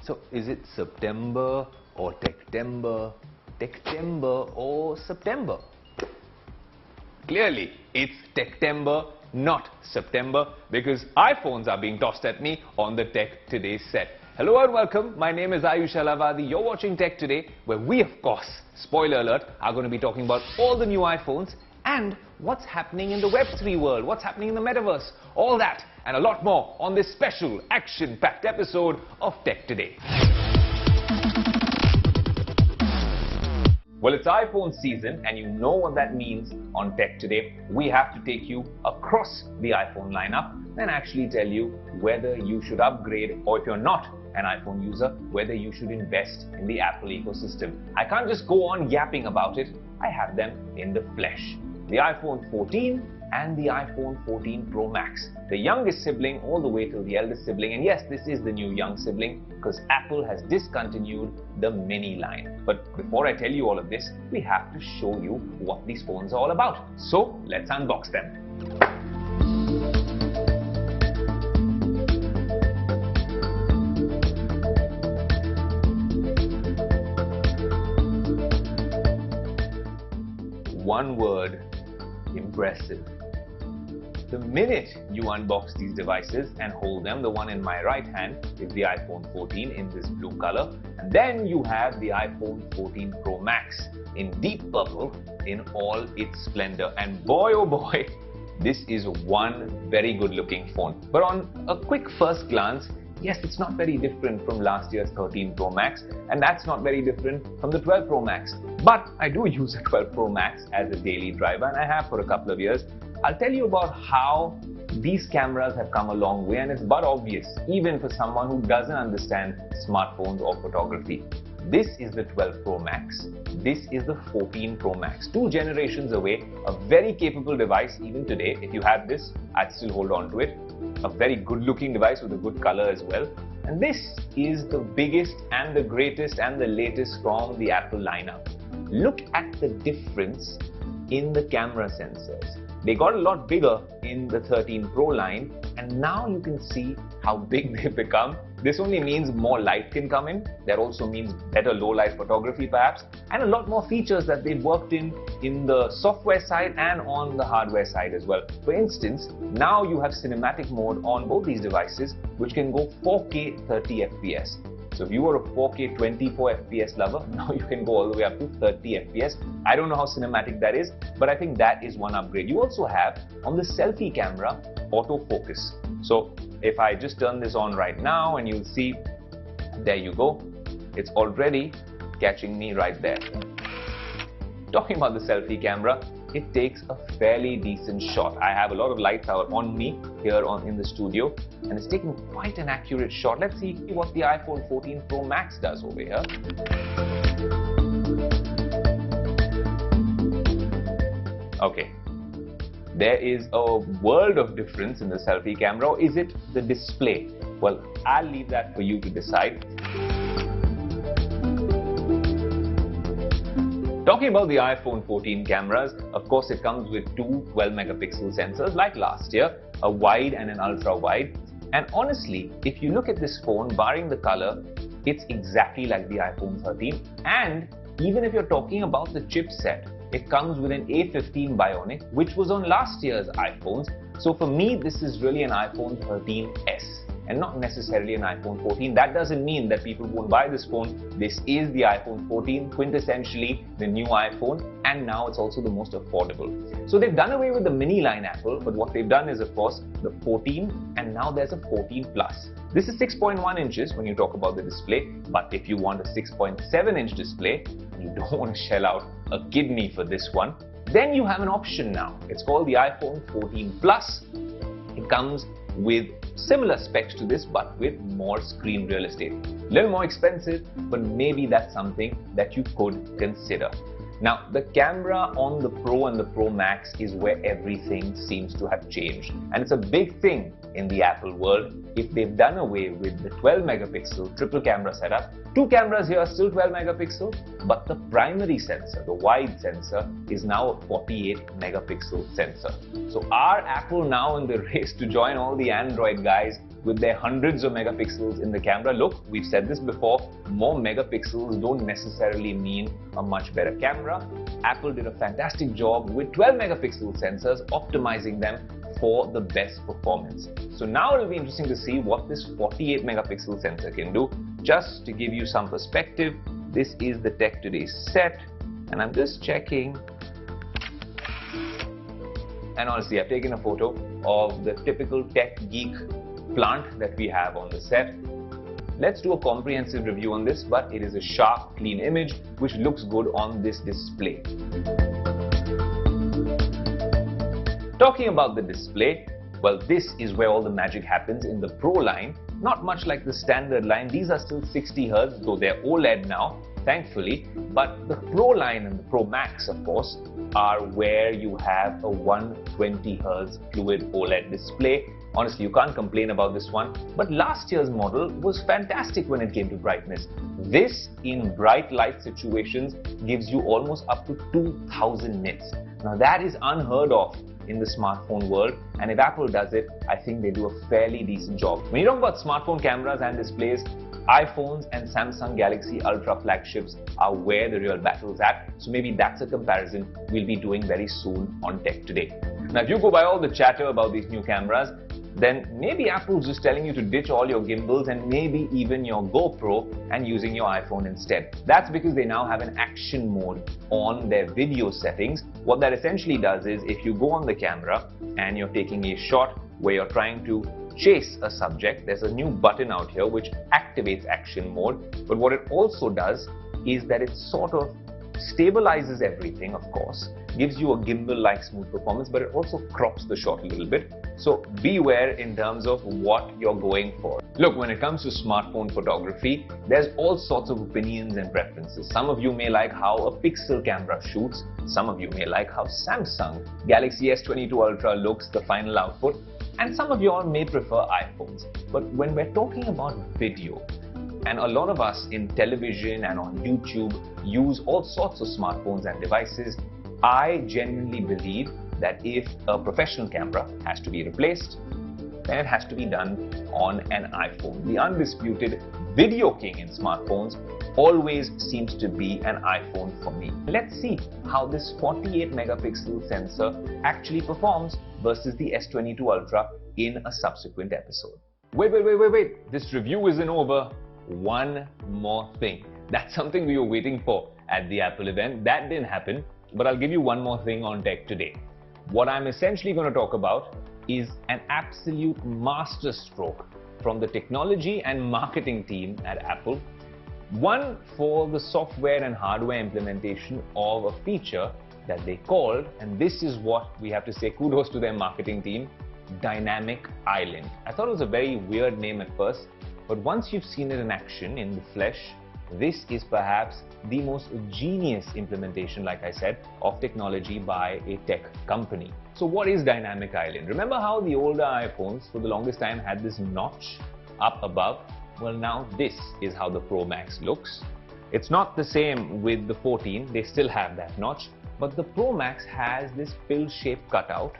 So is it September or Techtember, Techtember or September? Clearly, it's Techtember, not September, because iPhones are being tossed at me on the Tech Today set. Hello and welcome. My name is Ayush Alavadi. You're watching Tech Today, where we, of course, spoiler alert, are going to be talking about all the new iPhones and what's happening in the Web3 world, what's happening in the metaverse, all that and a lot more on this special action-packed episode of Tech Today. Well, it's iPhone season and you know what that means. On Tech Today, we have to take you across the iPhone lineup and actually tell you whether you should upgrade, or if you're not an iPhone user, whether you should invest in the Apple ecosystem. I can't just go on yapping about it. I have them in the flesh. The iPhone 14 and the iPhone 14 Pro Max. The youngest sibling all the way till the eldest sibling. And yes, this is the new young sibling because Apple has discontinued the mini line. But before I tell you all of this, we have to show you what these phones are all about. So let's unbox them. One word: impressive. The minute you unbox these devices and hold them, the one in my right hand is the iPhone 14 in this blue color, and then you have the iPhone 14 Pro Max in deep purple in all its splendor. And boy oh boy, this is one very good looking phone. But on a quick first glance, yes, it's not very different from last year's 13 Pro Max, and that's not very different from the 12 Pro Max. But I do use a 12 Pro Max as a daily driver, and I have for a couple of years. I'll tell you about how these cameras have come a long way, and it's but obvious, even for someone who doesn't understand smartphones or photography. This is the 12 Pro Max. This is the 14 Pro Max. 2 generations away, a very capable device even today. If you had this, I'd still hold on to it. A very good looking device with a good color as well. And this is the biggest and the greatest and the latest from the Apple lineup. Look at the difference in the camera sensors. They got a lot bigger in the 13 Pro line, and now you can see how big they've become. This only means more light can come in. That also means better low light photography perhaps, and a lot more features that they've worked in the software side and on the hardware side as well. For instance, now you have cinematic mode on both these devices, which can go 4K 30 FPS. So if you were a 4K 24 FPS lover, now you can go all the way up to 30 FPS. I don't know how cinematic that is, but I think that is one upgrade. You also have on the selfie camera autofocus. So if I just turn this on right now, and you'll see, there you go, it's already catching me right there. Talking about the selfie camera, it takes a fairly decent shot. I have a lot of lights out on me here in the studio, and it's taking quite an accurate shot. Let's see what the iPhone 14 Pro Max does over here. Okay, there is a world of difference in the selfie camera. Or is it the display? Well, I'll leave that for you to decide. Talking about the iPhone 14 cameras, of course it comes with 2 12-megapixel sensors like last year, a wide and an ultra-wide. And honestly, if you look at this phone, barring the color, it's exactly like the iPhone 13. And even if you're talking about the chipset, it comes with an A15 Bionic, which was on last year's iPhones. So for me, this is really an iPhone 13s. And not necessarily an iPhone 14. That doesn't mean that people won't buy this phone. This is the iPhone 14, quintessentially the new iPhone, and now it's also the most affordable. So they've done away with the mini line Apple, but what they've done is, of course, the 14, and now there's a 14 Plus. This is 6.1 inches when you talk about the display, but if you want a 6.7 inch display, and you don't want to shell out a kidney for this one, then you have an option now. It's called the iPhone 14 Plus. It comes with similar specs to this, but with more screen real estate. A little more expensive, but maybe that's something that you could consider. Now, the camera on the Pro and the Pro Max is where everything seems to have changed. And it's a big thing in the Apple world. If they've done away with the 12-megapixel triple camera setup, 2 cameras here are still 12 megapixel, but the primary sensor, the wide sensor, is now a 48-megapixel sensor. So are Apple now in the race to join all the Android guys with their hundreds of megapixels in the camera. Look, we've said this before, more megapixels don't necessarily mean a much better camera. Apple did a fantastic job with 12 megapixel sensors, optimizing them for the best performance. So now it'll be interesting to see what this 48 megapixel sensor can do. Just to give you some perspective, this is the Tech Today set, and I'm just checking. And honestly, I've taken a photo of the typical tech geek plant that we have on the set. Let's do a comprehensive review on this, but it is a sharp, clean image which looks good on this display. Talking about the display, well, this is where all the magic happens in the Pro line. Not much like the standard line. These are still 60 Hz, though they're OLED now, thankfully. But the Pro line and the Pro Max, of course, are where you have a 120 Hz fluid OLED display. Honestly, you can't complain about this one. But last year's model was fantastic when it came to brightness. This, in bright light situations, gives you almost up to 2000 nits. Now that is unheard of in the smartphone world, and if Apple does it, I think they do a fairly decent job. When you talk about smartphone cameras and displays, iPhones and Samsung Galaxy Ultra flagships are where the real battle's at. So maybe that's a comparison we'll be doing very soon on Tech Today. Now, if you go by all the chatter about these new cameras, then maybe Apple's just telling you to ditch all your gimbals and maybe even your GoPro and using your iPhone instead. That's because they now have an action mode on their video settings. What that essentially does is, if you go on the camera and you're taking a shot where you're trying to chase a subject, there's a new button out here which activates action mode. But what it also does is that it sort of stabilizes everything, of course, gives you a gimbal-like smooth performance, but it also crops the shot a little bit. So beware in terms of what you're going for. Look, when it comes to smartphone photography, there's all sorts of opinions and preferences. Some of you may like how a pixel camera shoots. Some of you may like how Samsung Galaxy S22 Ultra looks, the final output. And some of you all may prefer iPhones. But when we're talking about video, and a lot of us in television and on YouTube use all sorts of smartphones and devices, I genuinely believe that if a professional camera has to be replaced, then it has to be done on an iPhone. The undisputed video king in smartphones always seems to be an iPhone for me. Let's see how this 48 megapixel sensor actually performs versus the S22 Ultra in a subsequent episode. Wait. This review isn't over. One more thing. That's something we were waiting for at the Apple event. That didn't happen, but I'll give you one more thing on Tech Today. What I'm essentially going to talk about is an absolute masterstroke from the technology and marketing team at Apple. One for the software and hardware implementation of a feature that they called, and this is what we have to say kudos to their marketing team, Dynamic Island. I thought it was a very weird name at first, but once you've seen it in action, in the flesh, this is perhaps the most genius implementation, like I said, of technology by a tech company. So what is Dynamic Island? Remember how the older iPhones for the longest time had this notch up above? Well, now this is how the Pro Max looks. It's not the same with the 14, they still have that notch, but the Pro Max has this pill-shaped cutout,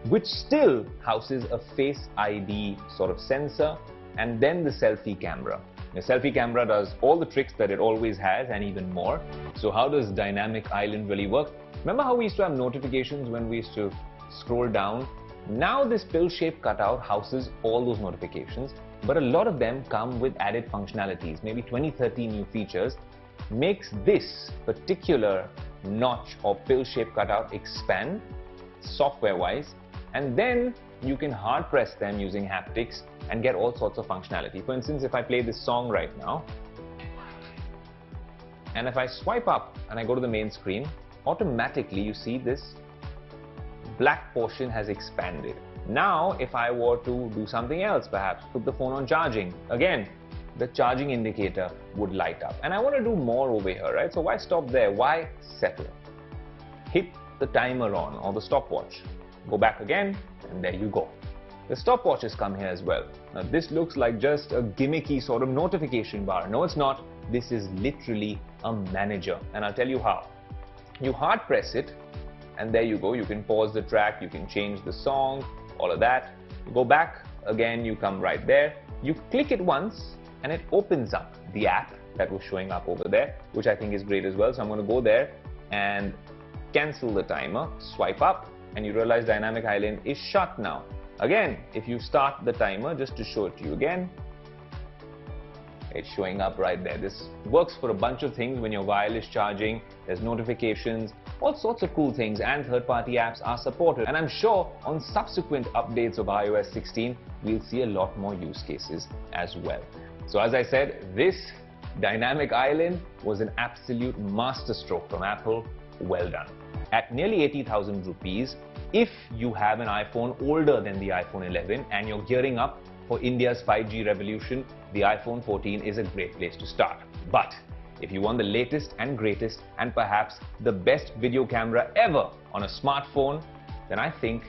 which still houses a Face ID sort of sensor, and then the selfie camera. The selfie camera does all the tricks that it always has and even more. So how does Dynamic Island really work? Remember how we used to have notifications when we used to scroll down? Now this pill-shaped cutout houses all those notifications, but a lot of them come with added functionalities, maybe 20-30 new features, makes this particular notch or pill-shaped cutout expand software-wise, and then you can hard press them using haptics and get all sorts of functionality. For instance, if I play this song right now, and if I swipe up and I go to the main screen, automatically you see this black portion has expanded. Now, if I were to do something else, perhaps put the phone on charging, again, the charging indicator would light up. And I want to do more over here, right? So why stop there? Why settle? Hit the timer on or the stopwatch. Go back again, and there you go. The stopwatches come here as well. Now this looks like just a gimmicky sort of notification bar. No, it's not. This is literally a manager, and I'll tell you how. You hard press it, and there you go. You can pause the track, you can change the song, all of that. You go back again, you come right there, you click it once, and it opens up the app that was showing up over there, which I think is great as well. So I'm going to go there and cancel the timer, swipe up, and you realize Dynamic Island is shut now. Again, if you start the timer, just to show it to you again, it's showing up right there. This works for a bunch of things when your wireless charging, there's notifications, all sorts of cool things, and third-party apps are supported. And I'm sure on subsequent updates of iOS 16, we'll see a lot more use cases as well. So as I said, this Dynamic Island was an absolute masterstroke from Apple. Well done. At nearly 80,000 rupees, if you have an iPhone older than the iPhone 11 and you're gearing up for India's 5G revolution, the iPhone 14 is a great place to start. But if you want the latest and greatest and perhaps the best video camera ever on a smartphone, then I think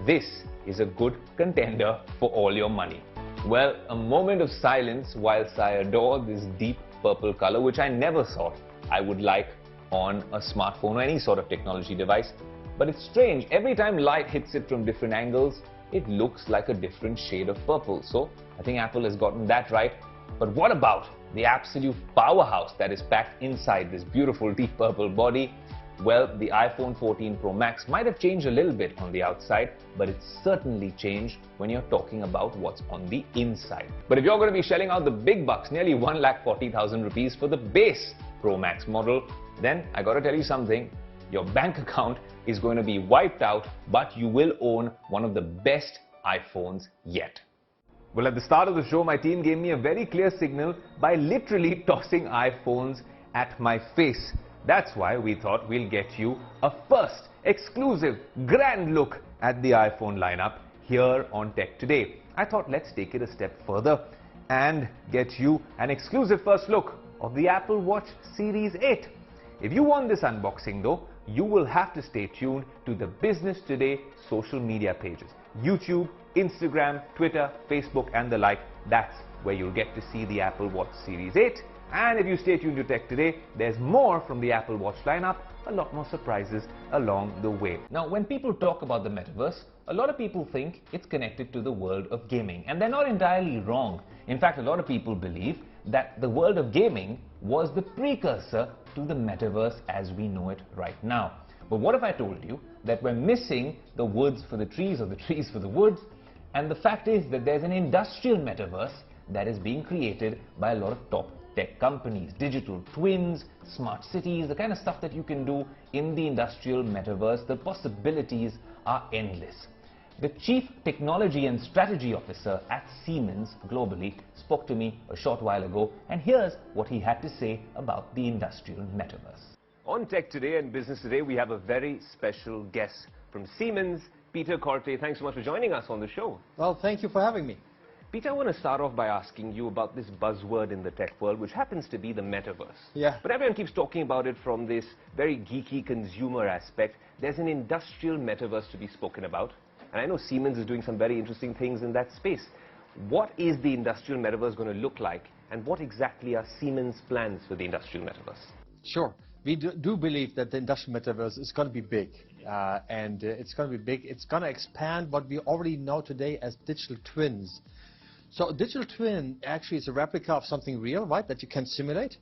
this is a good contender for all your money. Well, a moment of silence whilst I adore this deep purple color, which I never thought I would like on a smartphone or any sort of technology device. But it's strange, every time light hits it from different angles, it looks like a different shade of purple. So I think Apple has gotten that right. But what about the absolute powerhouse that is packed inside this beautiful deep purple body? Well, the iPhone 14 Pro Max might have changed a little bit on the outside, but it's certainly changed when you're talking about what's on the inside. But if you're going to be shelling out the big bucks, nearly 140,000 rupees for the base Pro Max model, then I got to tell you something. Your bank account is going to be wiped out, but you will own one of the best iPhones yet. Well, at the start of the show, my team gave me a very clear signal by literally tossing iPhones at my face. That's why we thought we'll get you a first, exclusive, grand look at the iPhone lineup here on Tech Today. I thought let's take it a step further and get you an exclusive first look of the Apple Watch Series 8. If you want this unboxing though, you will have to stay tuned to the Business Today social media pages. YouTube, Instagram, Twitter, Facebook and the like. That's where you'll get to see the Apple Watch Series 8. And if you stay tuned to Tech Today, there's more from the Apple Watch lineup, a lot more surprises along the way. Now, when people talk about the metaverse, a lot of people think it's connected to the world of gaming. And they're not entirely wrong. In fact, a lot of people believe that the world of gaming was the precursor to the metaverse as we know it right now. But what if I told you that we're missing the woods for the trees or the trees for the woods? And the fact is that there's an industrial metaverse that is being created by a lot of top tech companies, digital twins, smart cities, the kind of stuff that you can do in the industrial metaverse. The possibilities are endless. The Chief Technology and Strategy Officer at Siemens globally spoke to me a short while ago, and here's what he had to say about the industrial metaverse. On Tech Today and Business Today, we have a very special guest from Siemens, Peter Corte. Thanks so much for joining us on the show. Well, thank you for having me. Peter, I want to start off by asking you about this buzzword in the tech world, which happens to be the metaverse. Yeah. But everyone keeps talking about it from this very geeky consumer aspect. There's an industrial metaverse to be spoken about. And I know Siemens is doing some very interesting things in that space. What is the industrial metaverse going to look like? And what exactly are Siemens' plans for the industrial metaverse? Sure. We do believe that the industrial metaverse is going to be big. It's going to be big. It's going to expand what we already know today as digital twins. So a digital twin actually is a replica of something real, right, that you can simulate.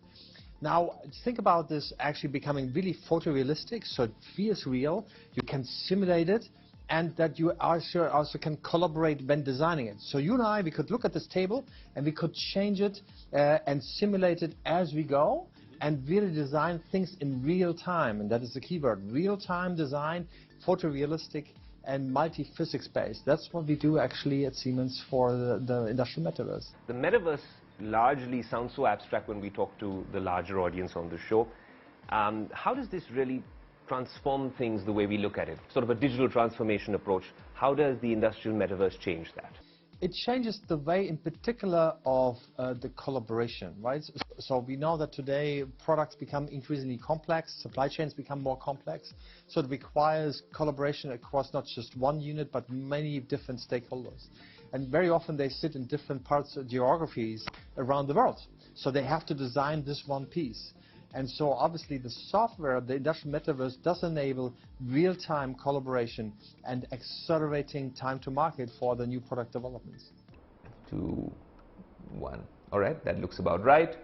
Now, think about this actually becoming really photorealistic, so it feels real, you can simulate it, and that you also can collaborate when designing it. So you and I, we could look at this table, and we could change it and simulate it as we go, and really design things in real time, and that is the key word, real-time design, photorealistic, and multi-physics based. That's what we do actually at Siemens for the industrial metaverse. The metaverse largely sounds so abstract when we talk to the larger audience on the show. How does this really transform things the way we look at it? Sort of a digital transformation approach. How does the industrial metaverse change that? It changes the way, in particular, of the collaboration, right? So we know that today products become increasingly complex, supply chains become more complex, so it requires collaboration across not just one unit, but many different stakeholders. And very often they sit in different parts of geographies around the world, so they have to design this one piece. And so obviously the software, the industrial metaverse, does enable real-time collaboration and accelerating time to market for the new product developments. 2, 1. All right, that looks about right.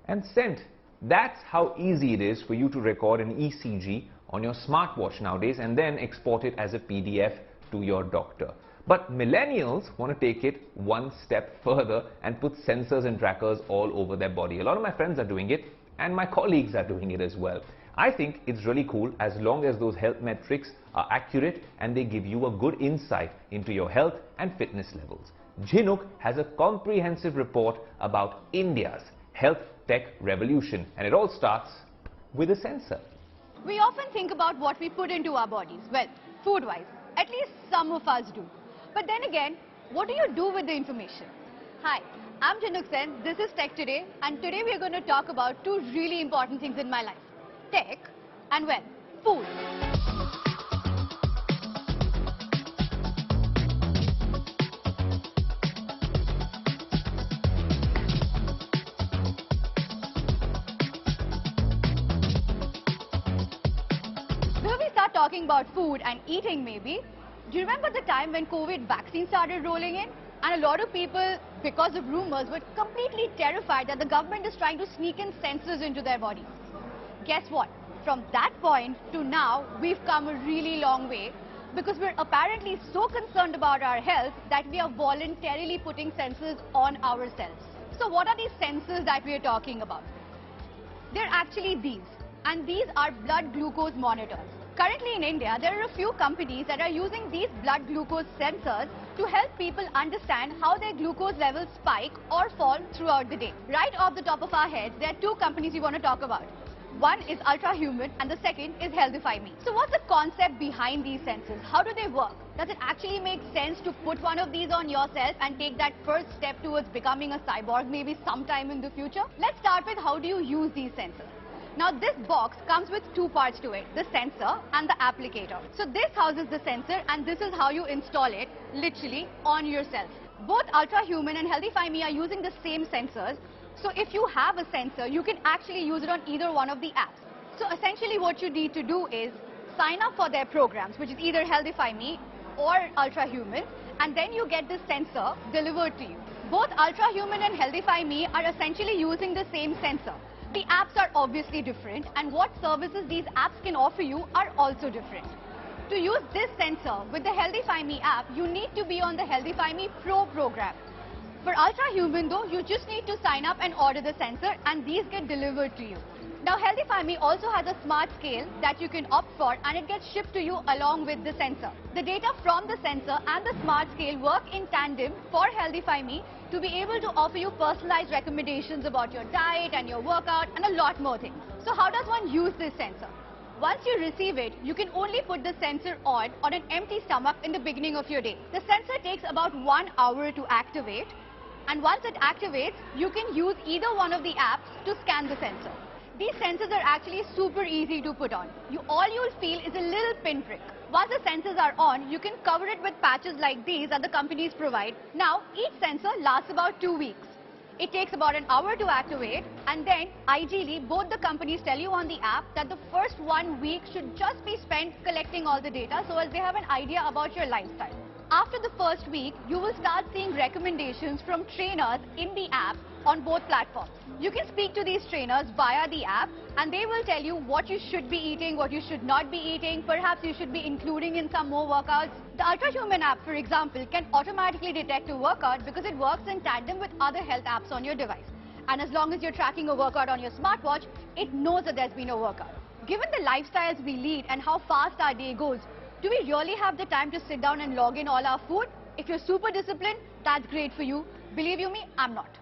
And sent. That's how easy it is for you to record an ECG on your smartwatch nowadays and then export it as a PDF to your doctor. But millennials want to take it one step further and put sensors and trackers all over their body. A lot of my friends are doing it, and my colleagues are doing it as well. I think it's really cool as long as those health metrics are accurate and they give you a good insight into your health and fitness levels. Jhinuk has a comprehensive report about India's health tech revolution, and it all starts with a sensor. We often think about what we put into our bodies. Well, food-wise, at least some of us do. But then again, what do you do with the information? Hi, I'm Jhinuk Sen, this is Tech Today, and today we are going to talk about two really important things in my life. Tech and, well, food. Before we start talking about food and eating maybe, do you remember the time when COVID vaccine started rolling in? And a lot of people, because of rumors, were completely terrified that the government is trying to sneak in sensors into their bodies. Guess what? From that point to now, we've come a really long way because we're apparently so concerned about our health that we are voluntarily putting sensors on ourselves. So what are these sensors that we are talking about? They're actually these, and these are blood glucose monitors. Currently in India, there are a few companies that are using these blood glucose sensors to help people understand how their glucose levels spike or fall throughout the day. Right off the top of our heads, there are two companies we want to talk about. One is Ultrahuman and the second is Healthify Me. So what's the concept behind these sensors? How do they work? Does it actually make sense to put one of these on yourself and take that first step towards becoming a cyborg maybe sometime in the future? Let's start with how do you use these sensors. Now this box comes with two parts to it, the sensor and the applicator. So this houses the sensor and this is how you install it literally on yourself. Both Ultrahuman and Healthify Me are using the same sensors. So if you have a sensor, you can actually use it on either one of the apps. So essentially what you need to do is sign up for their programs, which is either Healthify Me or Ultrahuman, and then you get this sensor delivered to you. Both Ultrahuman and Healthify Me are essentially using the same sensor. The apps are obviously different, and what services these apps can offer you are also different. To use this sensor with the Healthify Me app, you need to be on the Healthify Me Pro program. For Ultrahuman though, you just need to sign up and order the sensor and these get delivered to you. Now Healthify Me also has a smart scale that you can opt for and it gets shipped to you along with the sensor. The data from the sensor and the smart scale work in tandem for Healthify Me to be able to offer you personalized recommendations about your diet and your workout and a lot more things. So how does one use this sensor? Once you receive it, you can only put the sensor on an empty stomach in the beginning of your day. The sensor takes about 1 hour to activate, and once it activates, you can use either one of the apps to scan the sensor. These sensors are actually super easy to put on. All you'll feel is a little pinprick. Once the sensors are on, you can cover it with patches like these that the companies provide. Now, each sensor lasts about 2 weeks. It takes about an hour to activate, and then ideally both the companies tell you on the app that the first 1 week should just be spent collecting all the data so as they have an idea about your lifestyle. After the first week, you will start seeing recommendations from trainers in the app on both platforms. You can speak to these trainers via the app and they will tell you what you should be eating, what you should not be eating, perhaps you should be including in some more workouts. The Ultrahuman app, for example, can automatically detect a workout because it works in tandem with other health apps on your device. And as long as you're tracking a workout on your smartwatch, it knows that there's been a workout. Given the lifestyles we lead and how fast our day goes, do we really have the time to sit down and log in all our food? If you're super disciplined, that's great for you. Believe you me, I'm not.